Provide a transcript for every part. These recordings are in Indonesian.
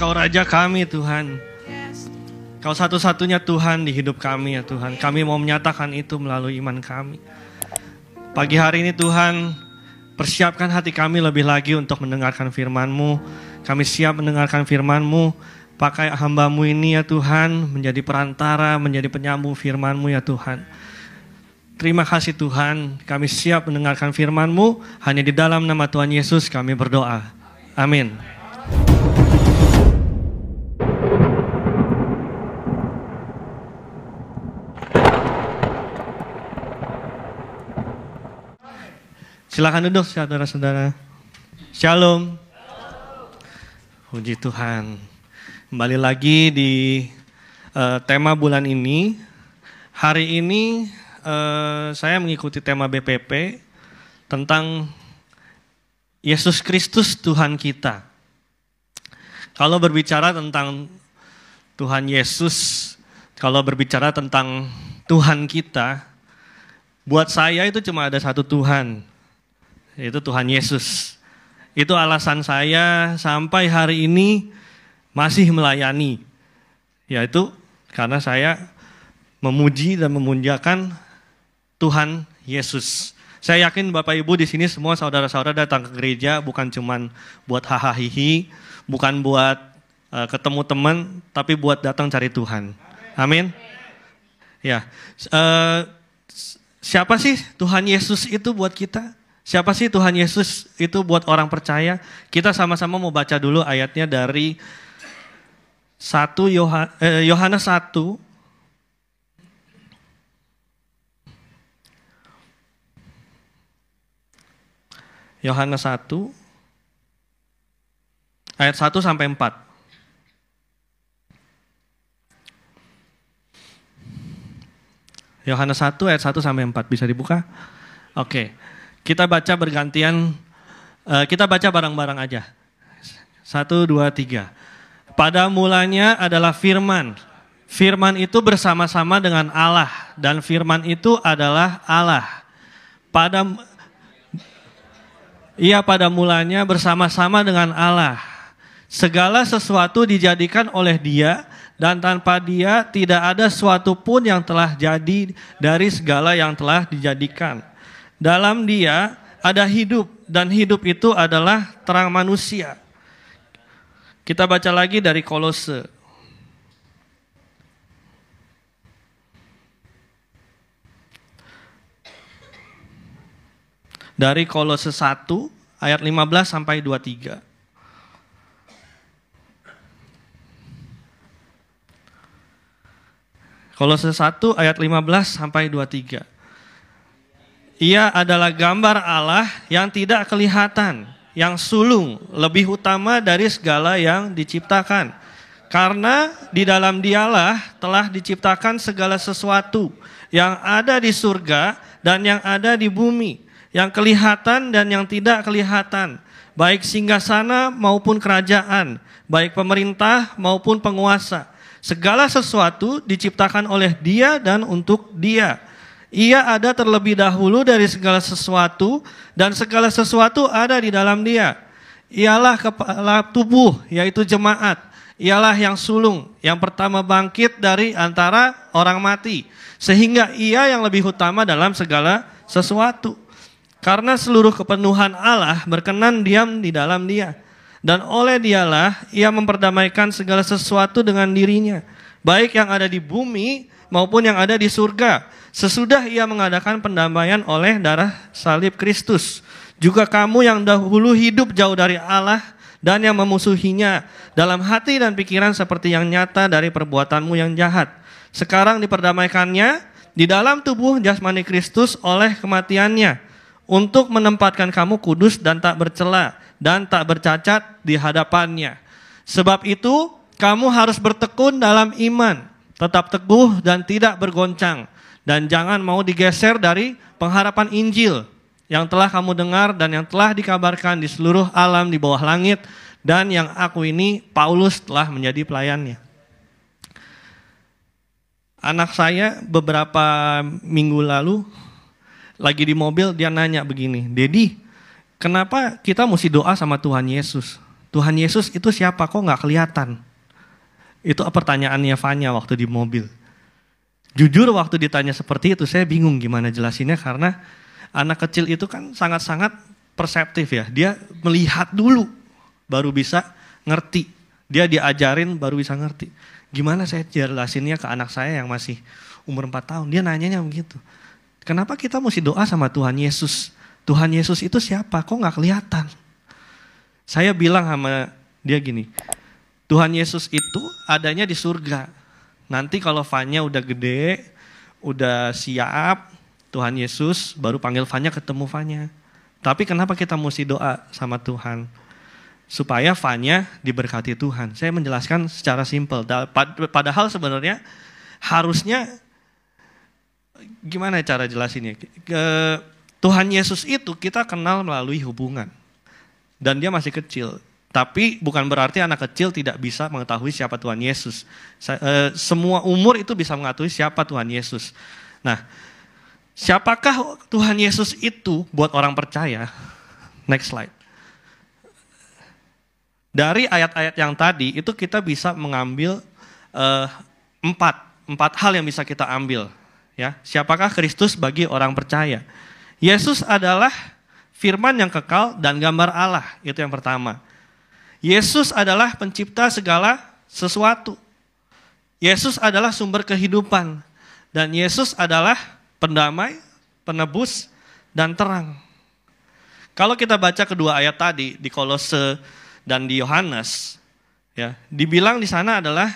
Kau Raja kami Tuhan. Kau satu-satunya Tuhan di hidup kami ya Tuhan. Kami mau menyatakan itu melalui iman kami. Pagi hari ini Tuhan, persiapkan hati kami lebih lagi untuk mendengarkan firman-Mu. Kami siap mendengarkan firman-Mu. Pakai hamba-Mu ini ya Tuhan, menjadi perantara, menjadi penyambung firman-Mu ya Tuhan. Terima kasih Tuhan, kami siap mendengarkan firman-Mu. Hanya di dalam nama Tuhan Yesus kami berdoa. Amin. Silakan duduk saudara-saudara. Shalom. Puji Tuhan. Kembali lagi di tema bulan ini. Hari ini saya mengikuti tema BPP tentang Yesus Kristus Tuhan kita. Kalau berbicara tentang Tuhan Yesus, kalau berbicara tentang Tuhan kita, buat saya itu cuma ada satu Tuhan. Itu Tuhan Yesus. Itu alasan saya sampai hari ini masih melayani. Yaitu karena saya memuji dan memuliakan Tuhan Yesus. Saya yakin Bapak Ibu di sini semua saudara-saudara datang ke gereja bukan cuman buat hahaha, bukan buat ketemu teman, tapi buat datang cari Tuhan. Amin. Ya. Siapa sih Tuhan Yesus itu buat kita? Siapa sih Tuhan Yesus itu buat orang percaya? Kita sama-sama mau baca dulu ayatnya dari Yohanes 1. Yohanes 1 ayat 1 sampai 4. Yohanes 1 ayat 1 sampai 4 bisa dibuka? Oke. Kita baca bergantian, kita baca bareng-bareng aja. 1, 2, 3. Pada mulanya adalah firman. Firman itu bersama-sama dengan Allah. Dan firman itu adalah Allah. Ia pada mulanya bersama-sama dengan Allah. Segala sesuatu dijadikan oleh Dia. Dan tanpa Dia tidak ada suatu pun yang telah jadi dari segala yang telah dijadikan. Dalam Dia ada hidup, dan hidup itu adalah terang manusia. Kita baca lagi dari Kolose. Dari Kolose 1 ayat 15 sampai 23. Kolose 1 ayat 15 sampai 23. Ia adalah gambar Allah yang tidak kelihatan, yang sulung, lebih utama dari segala yang diciptakan. Karena di dalam Dialah telah diciptakan segala sesuatu yang ada di surga dan yang ada di bumi, yang kelihatan dan yang tidak kelihatan, baik singgasana maupun kerajaan, baik pemerintah maupun penguasa. Segala sesuatu diciptakan oleh Dia dan untuk Dia. Ia ada terlebih dahulu dari segala sesuatu, dan segala sesuatu ada di dalam Dia. Ialah kepala tubuh, yaitu jemaat. Ialah yang sulung, yang pertama bangkit dari antara orang mati. Sehingga Ia yang lebih utama dalam segala sesuatu. Karena seluruh kepenuhan Allah berkenan diam di dalam Dia. Dan oleh Dialah Ia memperdamaikan segala sesuatu dengan dirinya. Baik yang ada di bumi maupun yang ada di surga. Sesudah Ia mengadakan pendamaian oleh darah salib Kristus. Juga kamu yang dahulu hidup jauh dari Allah dan yang memusuhinya dalam hati dan pikiran seperti yang nyata dari perbuatanmu yang jahat. Sekarang diperdamaikannya di dalam tubuh jasmani Kristus oleh kematiannya, untuk menempatkan kamu kudus dan tak bercela dan tak bercacat di hadapannya. Sebab itu kamu harus bertekun dalam iman, tetap teguh dan tidak bergoncang. Dan jangan mau digeser dari pengharapan Injil yang telah kamu dengar dan yang telah dikabarkan di seluruh alam di bawah langit, dan yang aku ini, Paulus, telah menjadi pelayannya. Anak saya beberapa minggu lalu lagi di mobil, dia nanya begini, Dedi, kenapa kita mesti doa sama Tuhan Yesus? Tuhan Yesus itu siapa? Kok nggak kelihatan? Itu pertanyaannya Fanya waktu di mobil. Jujur waktu ditanya seperti itu saya bingung gimana jelasinnya karena anak kecil itu kan sangat-sangat perseptif ya. Dia melihat dulu baru bisa ngerti. Dia diajarin baru bisa ngerti. Gimana saya jelasinnya ke anak saya yang masih umur 4 tahun. Dia nanyanya begitu. Kenapa kita mesti doa sama Tuhan Yesus? Tuhan Yesus itu siapa? Kok nggak kelihatan? Saya bilang sama dia gini, Tuhan Yesus itu adanya di surga. Nanti kalau Fanya udah gede, udah siap, Tuhan Yesus baru panggil Fanya ketemu Fanya. Tapi kenapa kita mesti doa sama Tuhan? Supaya Fanya diberkati Tuhan. Saya menjelaskan secara simpel. Padahal sebenarnya harusnya, gimana cara jelasinnya? Tuhan Yesus itu kita kenal melalui hubungan. Dan dia masih kecil. Tapi bukan berarti anak kecil tidak bisa mengetahui siapa Tuhan Yesus. Semua umur itu bisa mengetahui siapa Tuhan Yesus. Nah, siapakah Tuhan Yesus itu buat orang percaya? Next slide. Dari ayat-ayat yang tadi itu kita bisa mengambil empat hal yang bisa kita ambil. Ya, siapakah Kristus bagi orang percaya? Yesus adalah firman yang kekal dan gambar Allah, itu yang pertama. Yesus adalah pencipta segala sesuatu. Yesus adalah sumber kehidupan. Dan Yesus adalah pendamai, penebus, dan terang. Kalau kita baca kedua ayat tadi di Kolose dan di Yohanes, ya, dibilang di sana adalah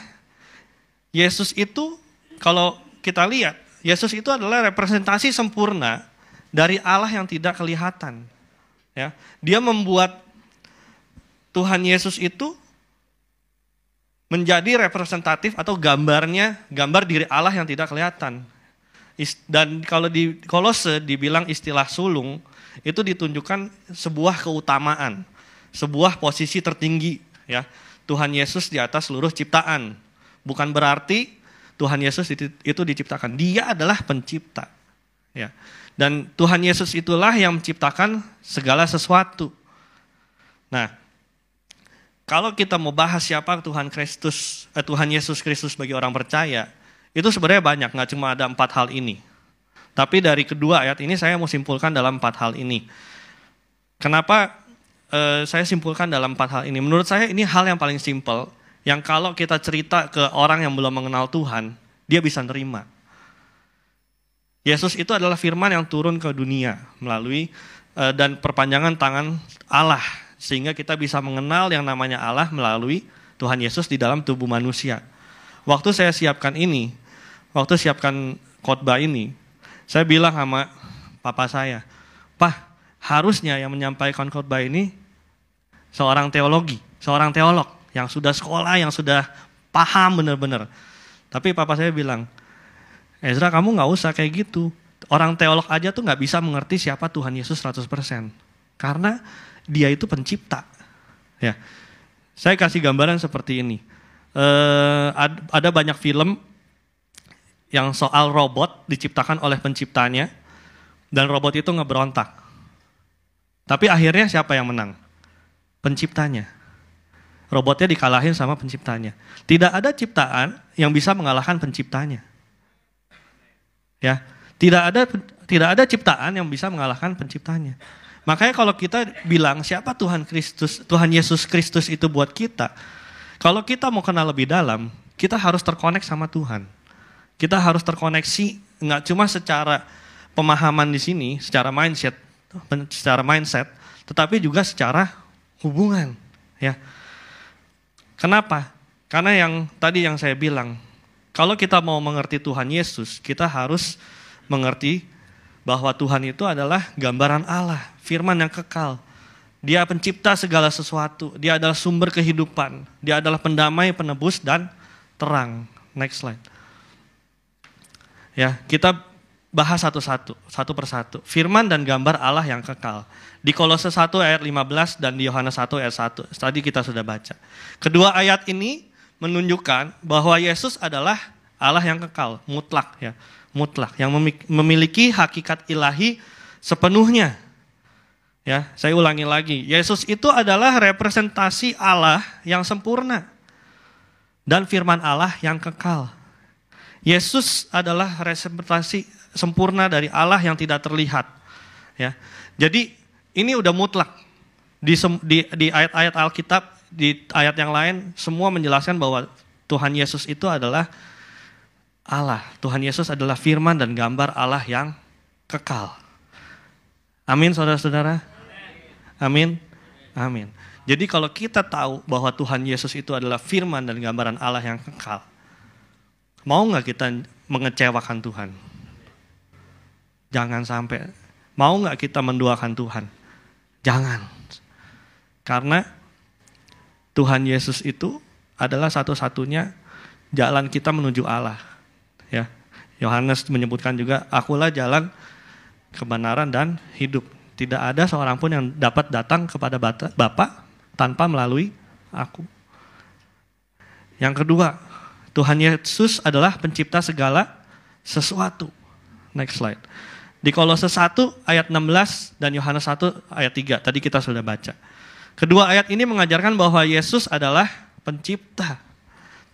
Yesus itu, kalau kita lihat, Yesus itu adalah representasi sempurna dari Allah yang tidak kelihatan. Ya, dia membuat Tuhan Yesus itu menjadi representatif atau gambar diri Allah yang tidak kelihatan. Dan kalau di Kolose dibilang istilah sulung, itu ditunjukkan sebuah keutamaan, sebuah posisi tertinggi. Ya, Tuhan Yesus di atas seluruh ciptaan. Bukan berarti Tuhan Yesus itu diciptakan. Dia adalah pencipta. Ya. Dan Tuhan Yesus itulah yang menciptakan segala sesuatu. Nah, kalau kita mau bahas siapa Tuhan Yesus Kristus bagi orang percaya, itu sebenarnya banyak, nggak cuma ada 4 hal ini. Tapi dari kedua ayat ini saya mau simpulkan dalam 4 hal ini. Kenapa saya simpulkan dalam 4 hal ini? Menurut saya ini hal yang paling simpel, yang kalau kita cerita ke orang yang belum mengenal Tuhan, dia bisa nerima. Yesus itu adalah firman yang turun ke dunia melalui dan perpanjangan tangan Allah. Sehingga kita bisa mengenal yang namanya Allah melalui Tuhan Yesus di dalam tubuh manusia. Waktu saya siapkan khotbah ini, saya bilang sama papa saya, "Pak, harusnya yang menyampaikan khotbah ini seorang teolog yang sudah sekolah, yang sudah paham benar-benar." Tapi papa saya bilang, "Ezra, kamu gak usah kayak gitu. Orang teolog aja tuh gak bisa mengerti siapa Tuhan Yesus 100%. Karena dia itu pencipta." Ya, saya kasih gambaran seperti ini. Ada banyak film yang soal robot diciptakan oleh penciptanya. Dan robot itu ngeberontak. Tapi akhirnya siapa yang menang? Penciptanya. Robotnya dikalahin sama penciptanya. Tidak ada ciptaan yang bisa mengalahkan penciptanya. Ya, tidak ada ciptaan yang bisa mengalahkan penciptanya. Makanya kalau kita bilang siapa Tuhan Yesus Kristus itu buat kita, kalau kita mau kenal lebih dalam, kita harus terkonek sama Tuhan. Kita harus terkoneksi nggak cuma secara pemahaman di sini, secara mindset, tetapi juga secara hubungan. Ya, kenapa? Karena yang tadi yang saya bilang. Kalau kita mau mengerti Tuhan Yesus, kita harus mengerti bahwa Tuhan itu adalah gambaran Allah, firman yang kekal. Dia pencipta segala sesuatu, dia adalah sumber kehidupan, dia adalah pendamai, penebus, dan terang. Next slide. Ya, kita bahas satu persatu. Firman dan gambar Allah yang kekal. Di Kolose 1 ayat 15 dan di Yohanes 1 ayat 1. Tadi kita sudah baca. Kedua ayat ini menunjukkan bahwa Yesus adalah Allah yang kekal, mutlak, yang memiliki hakikat ilahi sepenuhnya. Ya, saya ulangi lagi. Yesus itu adalah representasi Allah yang sempurna dan firman Allah yang kekal. Yesus adalah representasi sempurna dari Allah yang tidak terlihat. Ya, jadi ini udah mutlak di ayat-ayat Alkitab, di ayat yang lain semua menjelaskan bahwa Tuhan Yesus itu adalah Allah. Tuhan Yesus adalah firman dan gambar Allah yang kekal. Amin, saudara-saudara. Amin. Amin. Jadi kalau kita tahu bahwa Tuhan Yesus itu adalah firman dan gambaran Allah yang kekal, mau nggak kita mengecewakan Tuhan? Jangan sampai. Mau nggak kita menduakan Tuhan? Jangan. Karena Tuhan Yesus itu adalah satu-satunya jalan kita menuju Allah. Ya, Yohanes menyebutkan juga, akulah jalan, kebenaran dan hidup. Tidak ada seorang pun yang dapat datang kepada Bapa tanpa melalui aku. Yang kedua, Tuhan Yesus adalah pencipta segala sesuatu. Next slide. Di Kolose 1 ayat 16 dan Yohanes 1 ayat 3, tadi kita sudah baca. Kedua ayat ini mengajarkan bahwa Yesus adalah pencipta.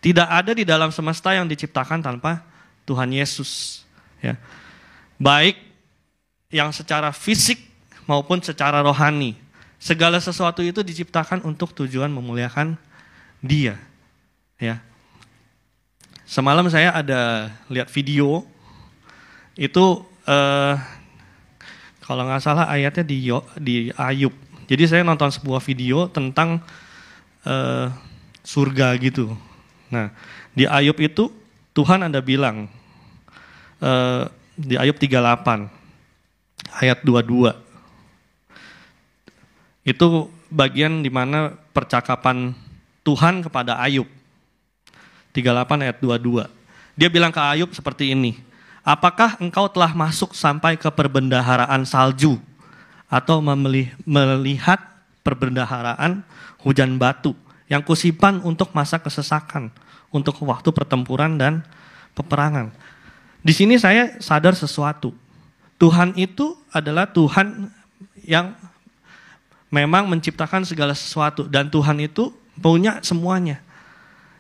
Tidak ada di dalam semesta yang diciptakan tanpa Tuhan Yesus. Ya. Baik yang secara fisik maupun secara rohani. Segala sesuatu itu diciptakan untuk tujuan memuliakan Dia. Ya. Semalam saya ada lihat video, itu kalau nggak salah ayatnya di Ayub. Jadi saya nonton sebuah video tentang surga gitu. Nah, di Ayub itu Tuhan ada bilang, di Ayub 38 ayat 22. Itu bagian di mana percakapan Tuhan kepada Ayub. 38 ayat 22. Dia bilang ke Ayub seperti ini, apakah engkau telah masuk sampai ke perbendaharaan salju atau melihat perbendaharaan hujan batu yang kusimpan untuk masa kesesakan, untuk waktu pertempuran dan peperangan. Di sini saya sadar sesuatu. Tuhan itu adalah Tuhan yang memang menciptakan segala sesuatu dan Tuhan itu punya semuanya.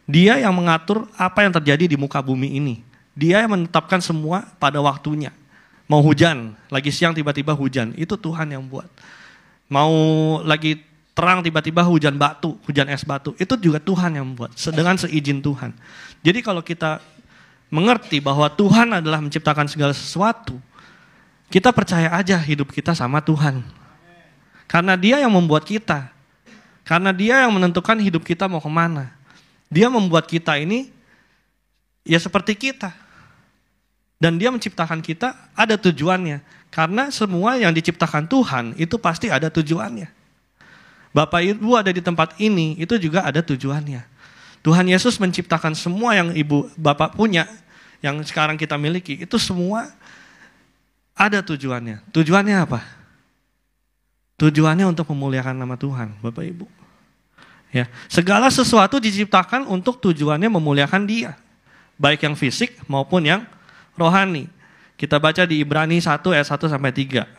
Dia yang mengatur apa yang terjadi di muka bumi ini. Dia yang menetapkan semua pada waktunya. Mau hujan, lagi siang tiba-tiba hujan, itu Tuhan yang buat. Mau lagi terang tiba-tiba hujan batu, hujan es batu, itu juga Tuhan yang buat, dengan seizin Tuhan. Jadi kalau kita mengerti bahwa Tuhan adalah menciptakan segala sesuatu, kita percaya aja hidup kita sama Tuhan. Karena Dia yang membuat kita. Karena Dia yang menentukan hidup kita mau kemana. Dia membuat kita ini ya seperti kita. Dan Dia menciptakan kita ada tujuannya. Karena semua yang diciptakan Tuhan itu pasti ada tujuannya. Bapak Ibu ada di tempat ini itu juga ada tujuannya. Tuhan Yesus menciptakan semua yang Ibu Bapak punya, yang sekarang kita miliki, itu semua ada tujuannya. Tujuannya apa? Tujuannya untuk memuliakan nama Tuhan, Bapak Ibu. Ya, segala sesuatu diciptakan untuk tujuannya memuliakan Dia. Baik yang fisik maupun yang rohani. Kita baca di Ibrani 1 ayat 1 sampai 3.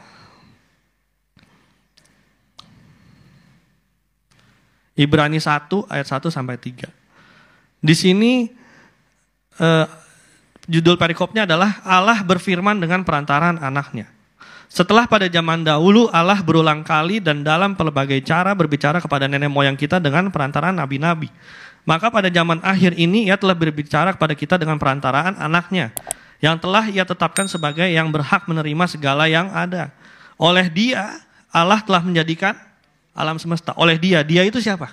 Ibrani 1 ayat 1 sampai 3. Di sini judul perikopnya adalah Allah berfirman dengan perantaran anaknya. Setelah pada zaman dahulu Allah berulang kali dan dalam pelbagai cara berbicara kepada nenek moyang kita dengan perantaraan nabi-nabi. Maka pada zaman akhir ini Ia telah berbicara kepada kita dengan perantaraan anaknya, yang telah Ia tetapkan sebagai yang berhak menerima segala yang ada. Oleh Dia Allah telah menjadikan alam semesta. Oleh Dia itu siapa?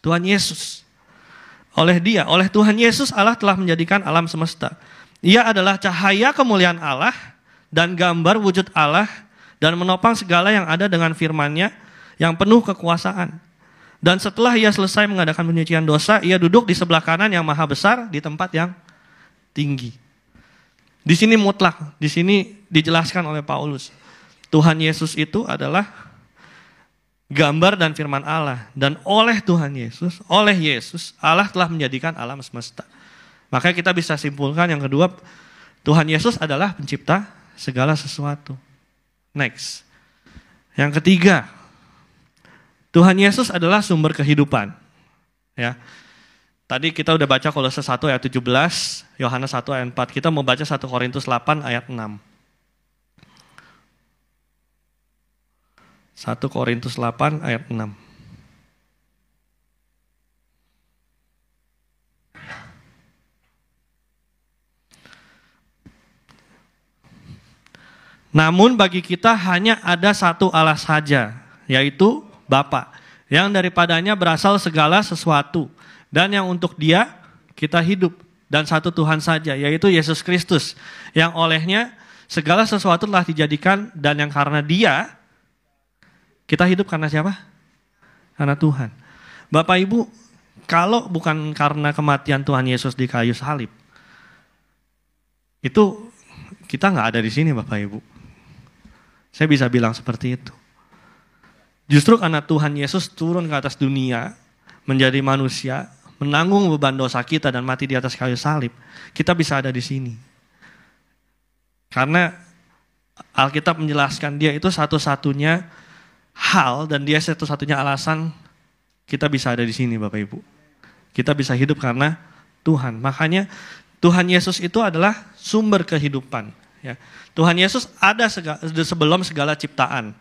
Tuhan Yesus. Oleh Dia, oleh Tuhan Yesus Allah telah menjadikan alam semesta. Ia adalah cahaya kemuliaan Allah dan gambar wujud Allah dan menopang segala yang ada dengan firman-Nya yang penuh kekuasaan. Dan setelah Ia selesai mengadakan penyucian dosa, Ia duduk di sebelah kanan yang maha besar di tempat yang tinggi. Di sini mutlak, di sini dijelaskan oleh Paulus. Tuhan Yesus itu adalah gambar dan firman Allah. Dan oleh Tuhan Yesus, oleh Yesus, Allah telah menjadikan alam semesta. Makanya kita bisa simpulkan yang kedua, Tuhan Yesus adalah pencipta segala sesuatu. Next. Yang ketiga, Tuhan Yesus adalah sumber kehidupan. Ya. Tadi kita udah baca Kolose 1 ayat 17, Yohanes 1 ayat 4. Kita mau baca 1 Korintus 8 ayat 6. 1 Korintus 8 ayat 6. Namun bagi kita hanya ada satu Allah saja, yaitu Bapa, yang daripadanya berasal segala sesuatu, dan yang untuk Dia kita hidup, dan satu Tuhan saja, yaitu Yesus Kristus, yang olehnya segala sesuatu telah dijadikan, dan yang karena Dia kita hidup. Karena siapa? Karena Tuhan. Bapak Ibu, kalau bukan karena kematian Tuhan Yesus di kayu salib, itu kita nggak ada di sini, Bapak Ibu. Saya bisa bilang seperti itu. Justru karena Tuhan Yesus turun ke atas dunia, menjadi manusia, menanggung beban dosa kita dan mati di atas kayu salib, kita bisa ada di sini. Karena Alkitab menjelaskan Dia itu satu-satunya hal dan Dia satu-satunya alasan kita bisa ada di sini, Bapak Ibu. Kita bisa hidup karena Tuhan. Makanya Tuhan Yesus itu adalah sumber kehidupan. Ya. Tuhan Yesus ada sebelum segala ciptaan.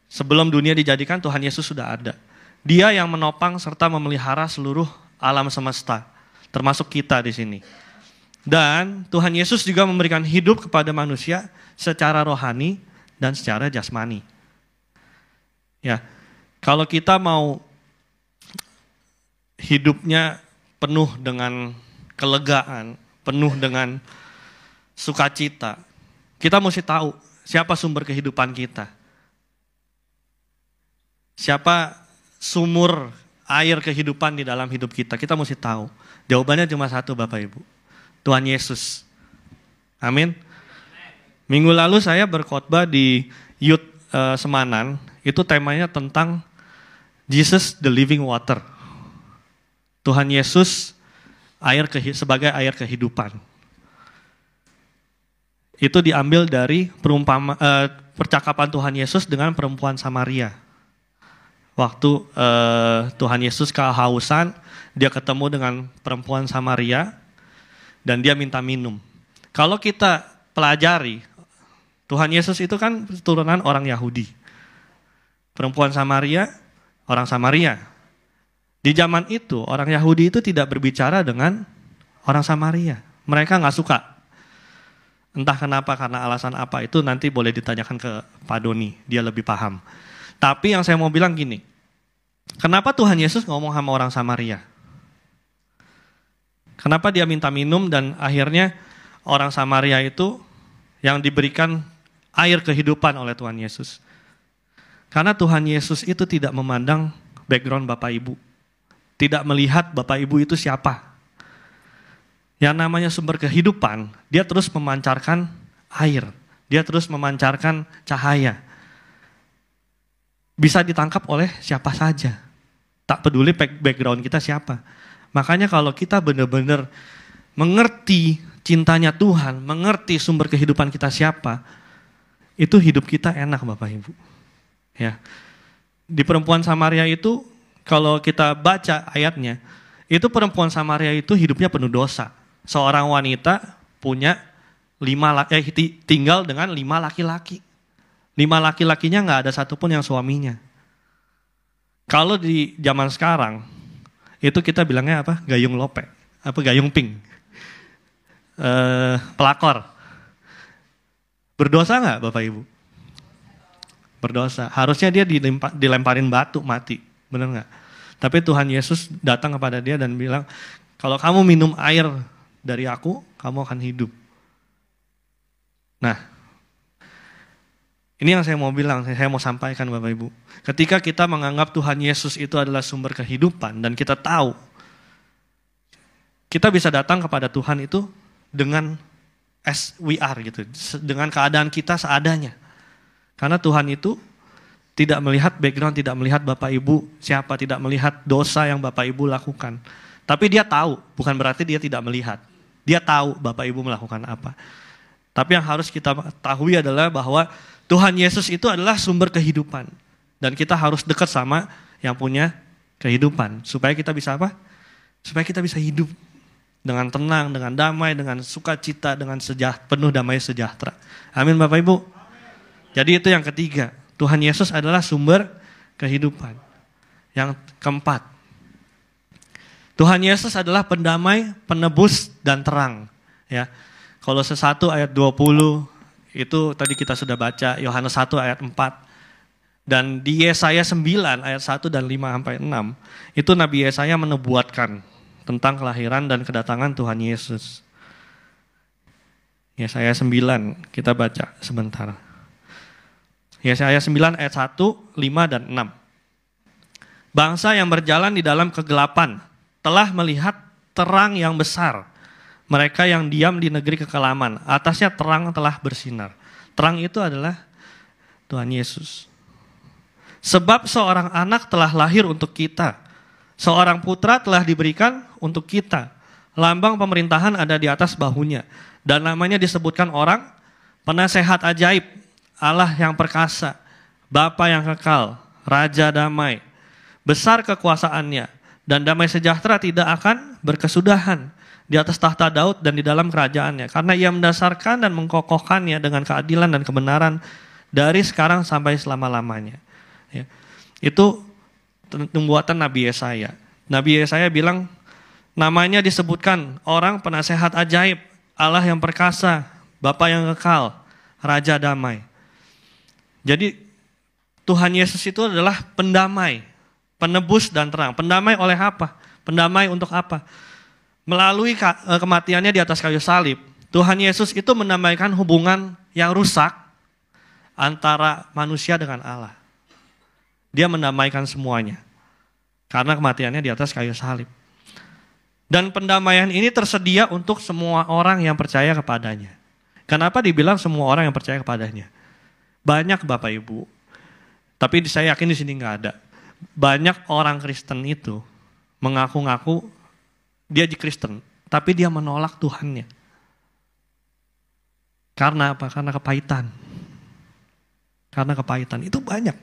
Sebelum dunia dijadikan, Tuhan Yesus sudah ada. Dia yang menopang serta memelihara seluruh alam semesta, termasuk kita di sini. Dan Tuhan Yesus juga memberikan hidup kepada manusia secara rohani dan secara jasmani. Ya, kalau kita mau hidupnya penuh dengan kelegaan, penuh dengan sukacita, kita mesti tahu siapa sumber kehidupan kita. Siapa sumur air kehidupan di dalam hidup kita? Kita mesti tahu. Jawabannya cuma satu, Bapak Ibu. Tuhan Yesus. Amin. Minggu lalu saya berkhotbah di Youth Semanan. Itu temanya tentang Jesus the Living Water. Tuhan Yesus sebagai air kehidupan. Itu diambil dari percakapan Tuhan Yesus dengan perempuan Samaria. Waktu Tuhan Yesus kehausan, Dia ketemu dengan perempuan Samaria dan Dia minta minum. Kalau kita pelajari, Tuhan Yesus itu kan keturunan orang Yahudi. Perempuan Samaria, orang Samaria. Di zaman itu, orang Yahudi itu tidak berbicara dengan orang Samaria. Mereka nggak suka. Entah kenapa, karena alasan apa itu nanti boleh ditanyakan ke Pak Doni, dia lebih paham. Tapi yang saya mau bilang gini, kenapa Tuhan Yesus ngomong sama orang Samaria? Kenapa Dia minta minum dan akhirnya orang Samaria itu yang diberikan air kehidupan oleh Tuhan Yesus? Karena Tuhan Yesus itu tidak memandang background Bapak Ibu. Tidak melihat Bapak Ibu itu siapa. Yang namanya sumber kehidupan, Dia terus memancarkan air. Dia terus memancarkan cahaya. Bisa ditangkap oleh siapa saja. Tak peduli background kita siapa. Makanya kalau kita benar-benar mengerti cintanya Tuhan, mengerti sumber kehidupan kita siapa, itu hidup kita enak, Bapak Ibu. Ya. Di perempuan Samaria itu, kalau kita baca ayatnya, itu perempuan Samaria itu hidupnya penuh dosa. Seorang wanita punya tinggal dengan 5 laki-laki. 5 laki-lakinya nggak ada satupun yang suaminya. Kalau di zaman sekarang, itu kita bilangnya apa? Gayung lope, apa gayung pink, pelakor. Berdosa nggak Bapak Ibu? Berdosa. Harusnya dia dilemparin batu mati, benar nggak? Tapi Tuhan Yesus datang kepada dia dan bilang, kalau kamu minum air dari aku, kamu akan hidup. Nah, ini yang saya mau bilang, saya mau sampaikan Bapak Ibu. Ketika kita menganggap Tuhan Yesus itu adalah sumber kehidupan dan kita tahu, kita bisa datang kepada Tuhan itu dengan as we are gitu, dengan keadaan kita seadanya. Karena Tuhan itu tidak melihat background, tidak melihat Bapak Ibu siapa, tidak melihat dosa yang Bapak Ibu lakukan. Tapi Dia tahu, bukan berarti Dia tidak melihat. Dia tahu Bapak Ibu melakukan apa. Tapi yang harus kita ketahui adalah bahwa Tuhan Yesus itu adalah sumber kehidupan. Dan kita harus dekat sama yang punya kehidupan. Supaya kita bisa apa? Supaya kita bisa hidup dengan tenang, dengan damai, dengan sukacita, dengan penuh damai sejahtera. Amin Bapak Ibu. Jadi itu yang ketiga. Tuhan Yesus adalah sumber kehidupan. Yang keempat. Tuhan Yesus adalah pendamai, penebus, dan terang. Ya. Kolose 1 ayat 20, itu tadi kita sudah baca, Yohanes 1 ayat 4. Dan di Yesaya 9 ayat 1 dan 5-6, itu Nabi Yesaya menubuatkan tentang kelahiran dan kedatangan Tuhan Yesus. Yesaya 9, kita baca sebentar. Yesaya 9 ayat 1, 5, dan 6. Bangsa yang berjalan di dalam kegelapan telah melihat terang yang besar. Mereka yang diam di negeri kekelaman, atasnya terang telah bersinar. Terang itu adalah Tuhan Yesus. Sebab seorang anak telah lahir untuk kita. Seorang putra telah diberikan untuk kita. Lambang pemerintahan ada di atas bahunya. Dan namanya disebutkan orang, penasehat ajaib, Allah yang perkasa, Bapa yang kekal, Raja damai. Besar kekuasaannya, dan damai sejahtera tidak akan berkesudahan di atas tahta Daud dan di dalam kerajaannya. Karena ia mendasarkan dan mengkokohkannya dengan keadilan dan kebenaran dari sekarang sampai selama-lamanya. Ya. Itu pembuatan Nabi Yesaya. Nabi Yesaya bilang, namanya disebutkan orang penasehat ajaib, Allah yang perkasa, Bapa yang kekal, Raja damai. Jadi Tuhan Yesus itu adalah pendamai, penebus dan terang. Pendamai oleh apa? Pendamai untuk apa? Melalui kematiannya di atas kayu salib, Tuhan Yesus itu mendamaikan hubungan yang rusak antara manusia dengan Allah. Dia mendamaikan semuanya karena kematiannya di atas kayu salib. Dan pendamaian ini tersedia untuk semua orang yang percaya kepadanya. Kenapa dibilang semua orang yang percaya kepadanya? Banyak Bapak Ibu, tapi saya yakin di sini nggak ada. Banyak orang Kristen itu mengaku-ngaku dia Kristen, tapi dia menolak Tuhannya. Karena apa? Karena kepahitan. Karena kepahitan, itu banyak.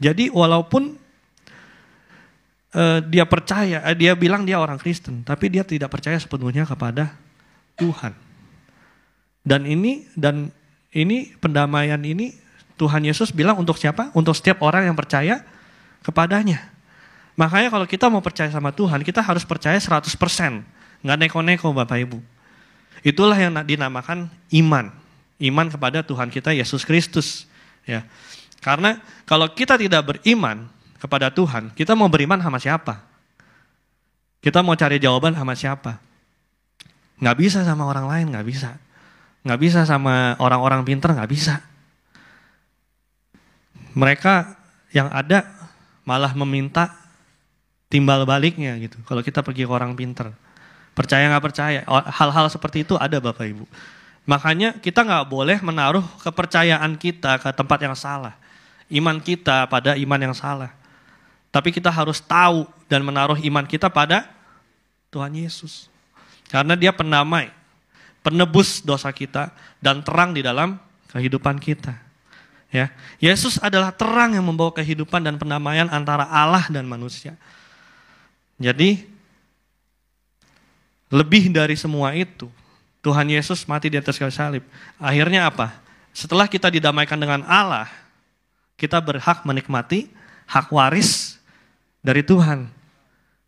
Jadi walaupun dia percaya, dia bilang dia orang Kristen, tapi dia tidak percaya sepenuhnya kepada Tuhan. Dan ini pendamaian ini Tuhan Yesus bilang untuk siapa? Untuk setiap orang yang percaya kepadanya. Makanya kalau kita mau percaya sama Tuhan, kita harus percaya 100%. Nggak neko-neko Bapak Ibu. Itulah yang dinamakan iman. Iman kepada Tuhan kita Yesus Kristus. Ya. Karena kalau kita tidak beriman kepada Tuhan, kita mau beriman sama siapa? Kita mau cari jawaban sama siapa? Nggak bisa sama orang lain, nggak bisa. Nggak bisa sama orang-orang pintar, nggak bisa. Mereka yang ada malah meminta timbal baliknya gitu. Kalau kita pergi ke orang pintar, percaya nggak percaya, hal-hal seperti itu ada Bapak Ibu. Makanya kita nggak boleh menaruh kepercayaan kita ke tempat yang salah, iman kita pada iman yang salah. Tapi kita harus tahu dan menaruh iman kita pada Tuhan Yesus, karena Dia pendamai, penebus dosa kita dan terang di dalam kehidupan kita. Ya, Yesus adalah terang yang membawa kehidupan dan pendamaian antara Allah dan manusia. Jadi, lebih dari semua itu, Tuhan Yesus mati di atas kayu salib. Akhirnya apa? Setelah kita didamaikan dengan Allah, kita berhak menikmati hak waris dari Tuhan.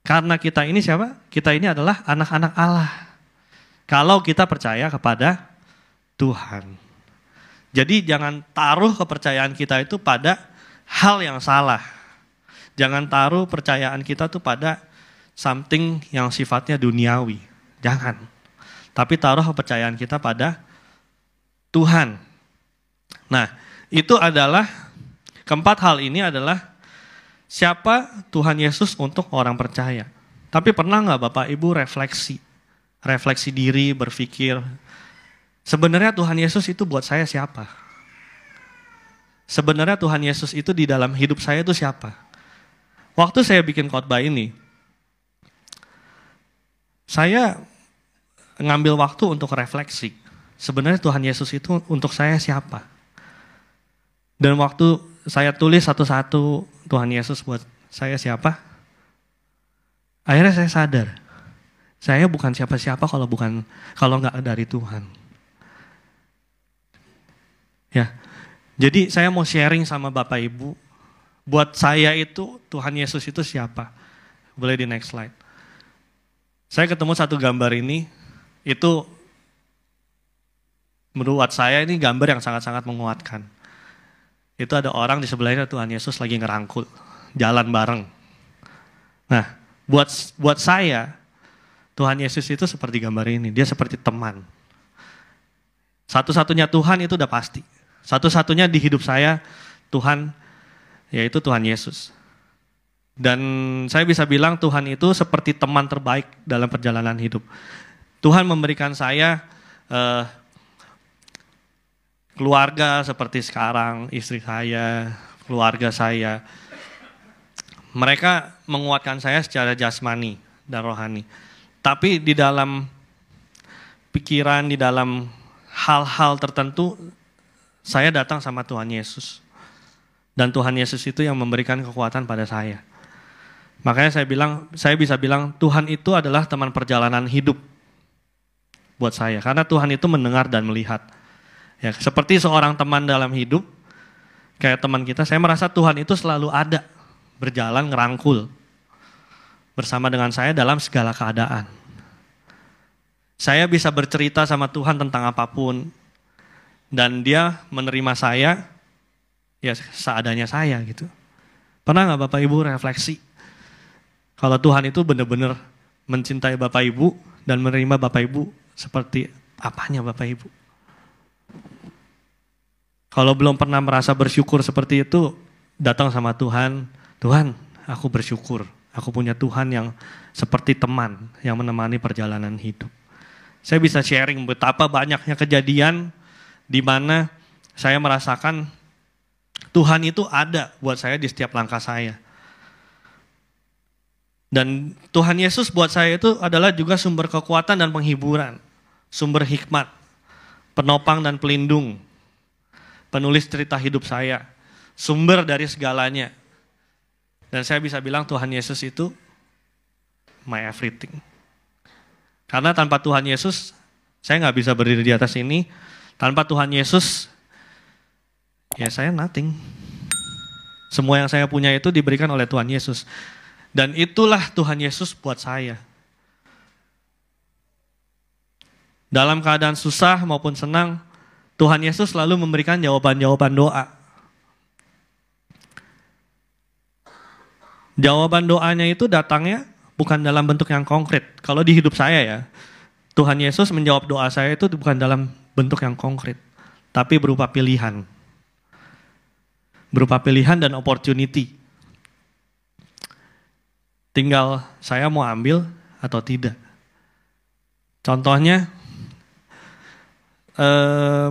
Karena kita ini siapa? Kita ini adalah anak-anak Allah. Kalau kita percaya kepada Tuhan. Jadi jangan taruh kepercayaan kita itu pada hal yang salah. Jangan taruh percayaan kita itu pada something yang sifatnya duniawi. Jangan. Tapi taruh kepercayaan kita pada Tuhan. Nah, itu adalah keempat hal ini adalah siapa Tuhan Yesus untuk orang percaya. Tapi pernah nggak Bapak Ibu refleksi diri, berpikir, sebenarnya Tuhan Yesus itu buat saya siapa? Sebenarnya Tuhan Yesus itu di dalam hidup saya itu siapa? Waktu saya bikin khotbah ini, saya ngambil waktu untuk refleksi. Sebenarnya Tuhan Yesus itu untuk saya siapa? Dan waktu saya tulis satu-satu Tuhan Yesus buat saya siapa, akhirnya saya sadar, saya bukan siapa-siapa kalau nggak dari Tuhan. Ya, jadi saya mau sharing sama Bapak Ibu, buat saya itu Tuhan Yesus itu siapa? Boleh di next slide. Saya ketemu satu gambar ini, itu menurut saya ini gambar yang sangat-sangat menguatkan. Itu ada orang di sebelahnya Tuhan Yesus lagi ngerangkul, jalan bareng. Nah, buat saya, Tuhan Yesus itu seperti gambar ini, dia seperti teman. Satu-satunya Tuhan itu udah pasti. Satu-satunya di hidup saya, Tuhan, yaitu Tuhan Yesus. Dan saya bisa bilang Tuhan itu seperti teman terbaik dalam perjalanan hidup. Tuhan memberikan saya keluarga seperti sekarang, istri saya, keluarga saya. Mereka menguatkan saya secara jasmani dan rohani. Tapi di dalam pikiran, di dalam hal-hal tertentu, saya datang sama Tuhan Yesus. Dan Tuhan Yesus itu yang memberikan kekuatan pada saya. Makanya saya bisa bilang Tuhan itu adalah teman perjalanan hidup buat saya. Karena Tuhan itu mendengar dan melihat. Ya, seperti seorang teman dalam hidup, kayak teman kita, saya merasa Tuhan itu selalu ada, berjalan ngerangkul bersama dengan saya dalam segala keadaan. Saya bisa bercerita sama Tuhan tentang apapun, dan dia menerima saya, ya seadanya saya gitu. Pernah gak Bapak Ibu refleksi? Kalau Tuhan itu benar-benar mencintai Bapak Ibu dan menerima Bapak Ibu seperti apanya Bapak Ibu? Kalau belum pernah merasa bersyukur seperti itu, datang sama Tuhan, Tuhan aku bersyukur, aku punya Tuhan yang seperti teman yang menemani perjalanan hidup. Saya bisa sharing betapa banyaknya kejadian di mana saya merasakan Tuhan itu ada buat saya di setiap langkah saya. Dan Tuhan Yesus buat saya itu adalah juga sumber kekuatan dan penghiburan, sumber hikmat, penopang dan pelindung, penulis cerita hidup saya, sumber dari segalanya. Dan saya bisa bilang Tuhan Yesus itu my everything. Karena tanpa Tuhan Yesus, saya nggak bisa berdiri di atas ini. Tanpa Tuhan Yesus, ya saya nothing. Semua yang saya punya itu diberikan oleh Tuhan Yesus. Dan itulah Tuhan Yesus buat saya. Dalam keadaan susah maupun senang, Tuhan Yesus selalu memberikan jawaban-jawaban doa. Jawaban doanya itu datangnya bukan dalam bentuk yang konkret. Kalau di hidup saya ya, Tuhan Yesus menjawab doa saya itu bukan dalam bentuk yang konkret, tapi berupa pilihan. Berupa pilihan dan opportunity. Tinggal saya mau ambil atau tidak. Contohnya,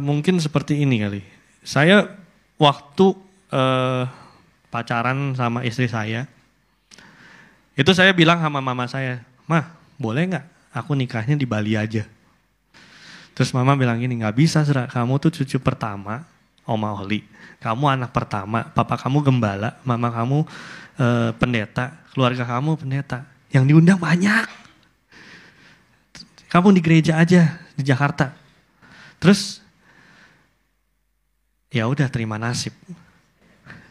mungkin seperti ini kali. Saya waktu pacaran sama istri saya, itu saya bilang sama mama saya, "Mah, boleh nggak aku nikahnya di Bali aja?" Terus mama bilang gini, "Nggak bisa, Sra. Kamu tuh cucu pertama, Oma Oli. Kamu anak pertama, papa kamu gembala, mama kamu pendeta, keluarga kamu pendeta. Yang diundang banyak. Kamu di gereja aja di Jakarta." Terus ya udah terima nasib.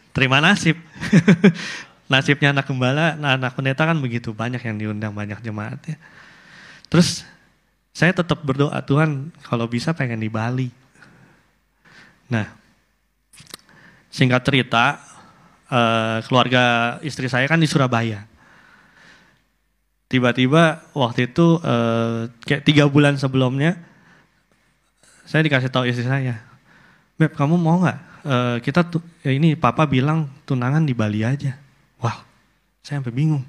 Terima nasib. Nasibnya anak gembala, anak pendeta kan begitu, banyak yang diundang, banyak jemaat ya. Terus saya tetap berdoa, Tuhan kalau bisa pengen di Bali. Nah, singkat cerita, keluarga istri saya kan di Surabaya. Tiba-tiba waktu itu kayak 3 bulan sebelumnya, saya dikasih tahu istri saya, "Beb, kamu mau nggak? Kita tuh ini papa bilang tunangan di Bali aja." Wah, saya sampai bingung.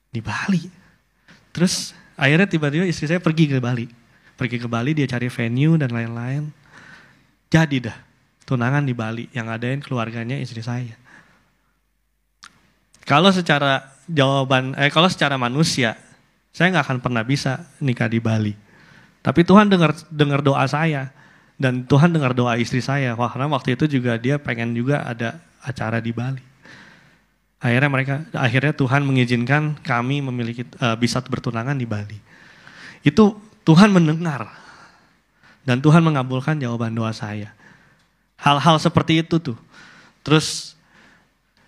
Di Bali. Terus akhirnya tiba-tiba istri saya pergi ke Bali. Pergi ke Bali, dia cari venue dan lain-lain. Jadi dah, tunangan di Bali yang ngadain keluarganya istri saya. Kalau secara secara manusia, saya nggak akan pernah bisa nikah di Bali. Tapi Tuhan dengar doa saya. Dan Tuhan dengar doa istri saya, wah, karena waktu itu juga dia pengen juga ada acara di Bali. Akhirnya Tuhan mengizinkan kami memiliki bisa bertunangan di Bali. Itu Tuhan mendengar dan Tuhan mengabulkan jawaban doa saya. Hal-hal seperti itu tuh. Terus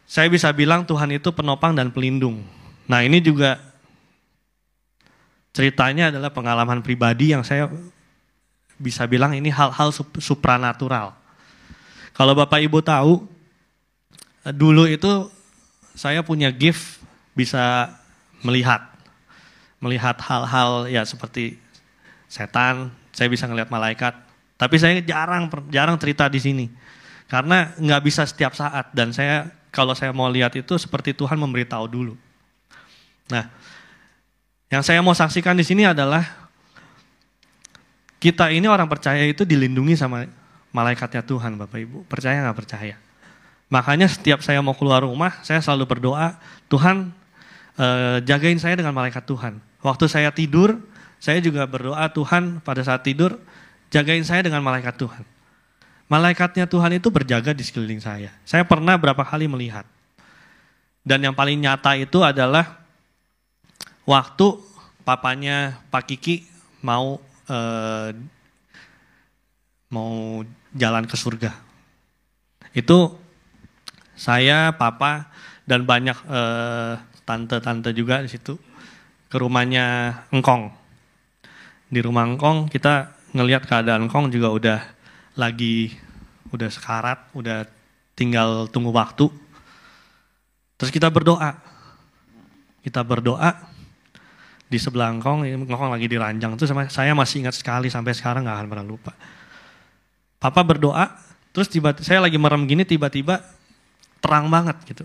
saya bisa bilang Tuhan itu penopang dan pelindung. Nah, ini juga ceritanya adalah pengalaman pribadi yang saya bisa bilang ini hal-hal supranatural. Kalau Bapak Ibu tahu, dulu itu saya punya gift bisa melihat hal-hal ya seperti setan, saya bisa ngelihat malaikat. Tapi saya jarang cerita di sini karena nggak bisa setiap saat dan kalau saya mau lihat itu seperti Tuhan memberitahu dulu. Nah, yang saya mau saksikan di sini adalah kita ini orang percaya itu dilindungi sama malaikatnya Tuhan, Bapak Ibu. Percaya nggak percaya? Makanya setiap saya mau keluar rumah, saya selalu berdoa, Tuhan jagain saya dengan malaikat Tuhan. Waktu saya tidur, saya juga berdoa, Tuhan pada saat tidur, jagain saya dengan malaikat Tuhan. Malaikatnya Tuhan itu berjaga di sekeliling saya. Saya pernah berapa kali melihat. Dan yang paling nyata itu adalah waktu papanya Pak Kiki mau jalan ke surga. Itu saya, papa, dan banyak tante-tante juga di situ ke rumahnya Engkong. Di rumah Engkong kita ngelihat keadaan Engkong juga udah sekarat, udah tinggal tunggu waktu. Terus kita berdoa. Di sebelah Engkong lagi diranjang. Itu saya masih ingat sekali sampai sekarang nggak akan pernah lupa. Papa berdoa, terus saya lagi merem gini tiba-tiba terang banget gitu.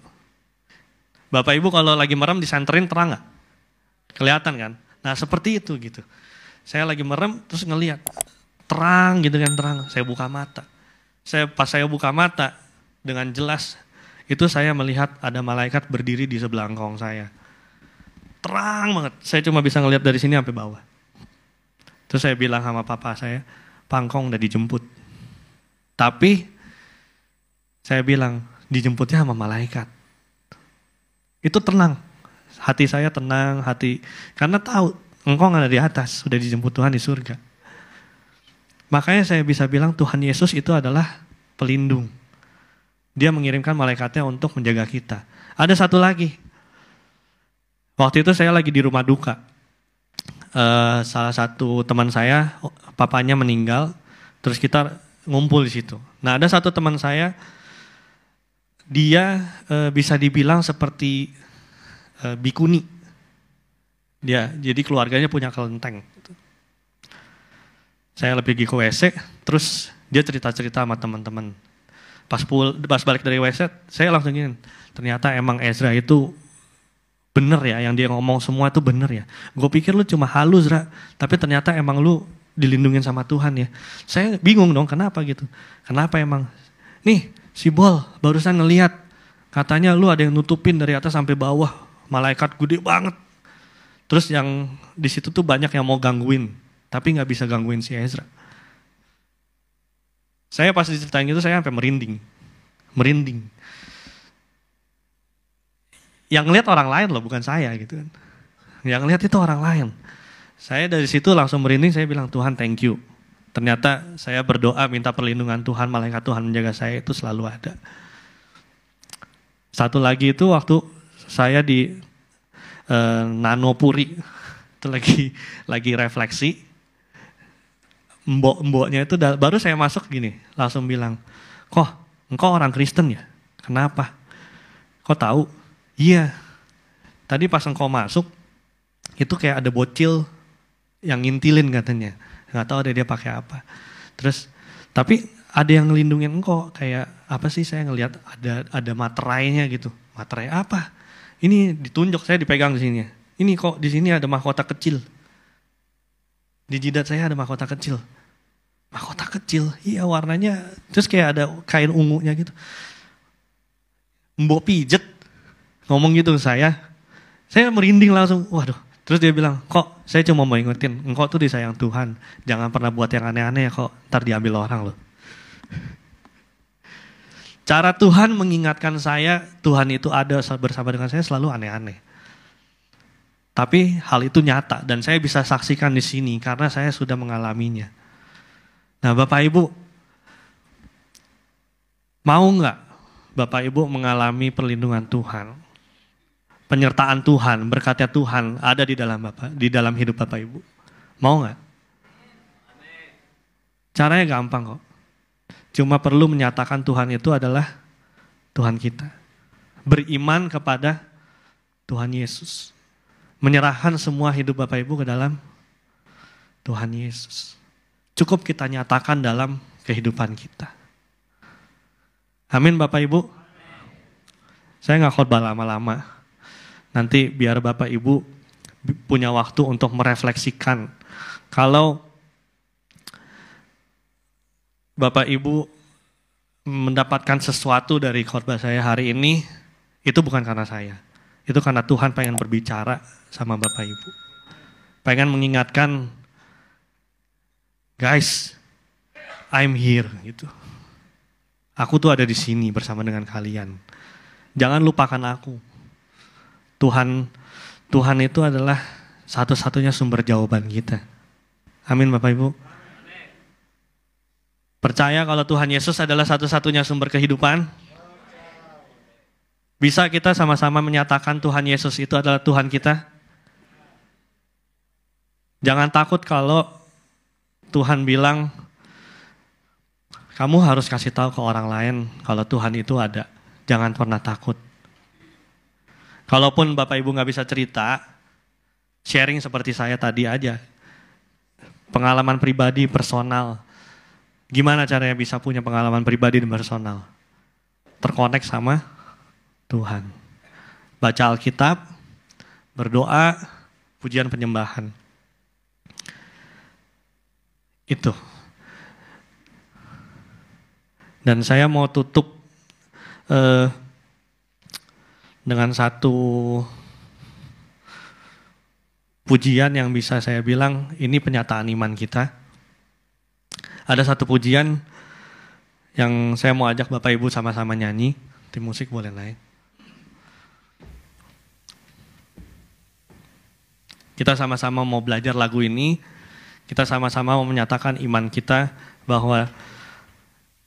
Bapak Ibu kalau lagi merem disenterin terang nggak? Kelihatan kan? Nah seperti itu gitu. Saya lagi merem terus ngelihat terang gitu kan, terang. Saya buka mata. Pas saya buka mata dengan jelas itu saya melihat ada malaikat berdiri di sebelah Engkong saya. Terang banget. Saya cuma bisa ngelihat dari sini sampai bawah. Terus saya bilang sama papa saya, Pak Engkong udah dijemput. Tapi saya bilang dijemputnya sama malaikat. Itu tenang. Hati saya tenang, karena tahu Engkong ada di atas, sudah dijemput Tuhan di surga. Makanya saya bisa bilang Tuhan Yesus itu adalah pelindung. Dia mengirimkan malaikatnya untuk menjaga kita. Ada satu lagi. Waktu itu saya lagi di rumah duka. Salah satu teman saya, papanya meninggal, terus kita ngumpul di situ. Nah, ada satu teman saya, dia bisa dibilang seperti bikuni. Jadi keluarganya punya kelenteng. Saya lebih pergi ke WC, terus dia cerita-cerita sama teman-teman. Pas balik dari WC, saya langsung gini, ternyata emang Ezra itu bener ya, yang dia ngomong semua itu bener ya. Gue pikir lu cuma halus, Ra, tapi ternyata emang lu dilindungin sama Tuhan ya. Saya bingung dong, kenapa gitu? Kenapa emang? Nih, si Bol barusan ngelihat, katanya lu ada yang nutupin dari atas sampai bawah, malaikat gede banget. Terus yang di situ tuh banyak yang mau gangguin, tapi nggak bisa gangguin si Ezra. Saya pas diceritain gitu, saya sampai merinding. Yang ngeliat orang lain loh, bukan saya gitu kan. Yang ngeliat itu orang lain. Saya dari situ langsung merinding, saya bilang Tuhan thank you. Ternyata saya berdoa minta perlindungan Tuhan, malaikat Tuhan menjaga saya itu selalu ada. Satu lagi itu waktu saya di Nanopuri, itu lagi refleksi. Mbok-mboknya itu baru saya masuk gini, langsung bilang, kok engkau orang Kristen ya? Kenapa? Kok tahu? Iya, tadi pas engkau masuk, itu kayak ada bocil yang ngintilin katanya. Nggak tahu dia pakai apa. Terus, tapi ada yang ngelindungin engkau, kayak apa sih saya ngelihat ada materainya gitu. Materai apa? Ini ditunjuk, saya dipegang di sini. Ini kok di sini ada mahkota kecil. Di jidat saya ada mahkota kecil. Mahkota kecil, iya warnanya, terus kayak ada kain ungunya gitu. Mbok pijet, ngomong gitu ke saya merinding langsung, waduh Terus dia bilang, kok saya cuma mau ingetin, engkau tuh disayang Tuhan. Jangan pernah buat yang aneh-aneh ya kok, ntar diambil orang loh. Cara Tuhan mengingatkan saya, Tuhan itu ada bersama dengan saya selalu aneh-aneh. Tapi hal itu nyata dan saya bisa saksikan di sini karena saya sudah mengalaminya. Nah Bapak Ibu, mau nggak Bapak Ibu mengalami perlindungan Tuhan? Penyertaan Tuhan, berkatnya Tuhan ada di dalam hidup Bapak Ibu. Mau nggak? Caranya gampang kok. Cuma perlu menyatakan Tuhan itu adalah Tuhan kita. Beriman kepada Tuhan Yesus. Menyerahkan semua hidup Bapak Ibu ke dalam Tuhan Yesus. Cukup kita nyatakan dalam kehidupan kita. Amin Bapak Ibu. Saya nggak khotbah lama-lama. Nanti biar Bapak Ibu punya waktu untuk merefleksikan. Kalau Bapak Ibu mendapatkan sesuatu dari khotbah saya hari ini, itu bukan karena saya. Itu karena Tuhan pengen berbicara sama Bapak Ibu. Pengen mengingatkan, guys, I'm here gitu. Aku tuh ada di sini bersama dengan kalian. Jangan lupakan aku. Tuhan itu adalah satu-satunya sumber jawaban kita. Amin Bapak Ibu. Percaya kalau Tuhan Yesus adalah satu-satunya sumber kehidupan? Bisa kita sama-sama menyatakan Tuhan Yesus itu adalah Tuhan kita? Jangan takut kalau Tuhan bilang, kamu harus kasih tahu ke orang lain kalau Tuhan itu ada. Jangan pernah takut. Kalaupun Bapak Ibu gak bisa cerita, sharing seperti saya tadi aja. Pengalaman pribadi, personal. Gimana caranya bisa punya pengalaman pribadi dan personal? Terkonek sama Tuhan. Baca Alkitab, berdoa, pujian penyembahan. Itu. Dan saya mau tutup dengan satu pujian yang bisa saya bilang ini penyataan iman kita. Ada satu pujian yang saya mau ajak Bapak Ibu sama-sama nyanyi. Tim musik boleh naik. Kita sama-sama mau belajar lagu ini. Kita sama-sama mau menyatakan iman kita bahwa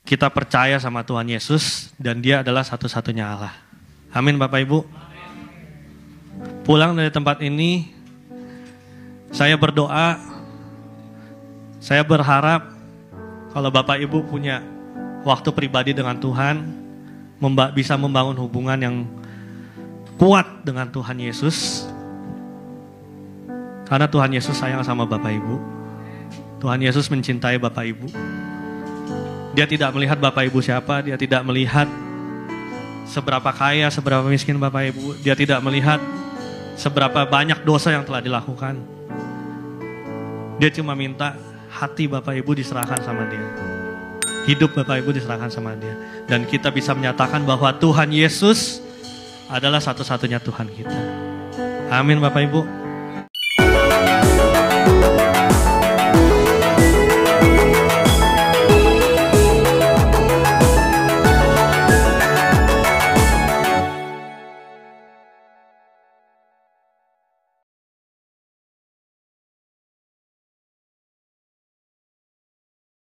kita percaya sama Tuhan Yesus dan Dia adalah satu-satunya Allah. Amin Bapak Ibu. Pulang dari tempat ini, saya berdoa, saya berharap kalau Bapak Ibu punya waktu pribadi dengan Tuhan, bisa membangun hubungan yang kuat dengan Tuhan Yesus. Karena Tuhan Yesus sayang sama Bapak Ibu. Tuhan Yesus mencintai Bapak Ibu. Dia tidak melihat Bapak Ibu siapa, Dia tidak melihat seberapa kaya, seberapa miskin Bapak Ibu. Dia tidak melihat seberapa banyak dosa yang telah dilakukan. Dia cuma minta hati Bapak Ibu diserahkan sama Dia. Hidup Bapak Ibu diserahkan sama Dia. Dan kita bisa menyatakan bahwa Tuhan Yesus adalah satu-satunya Tuhan kita. Amin Bapak Ibu.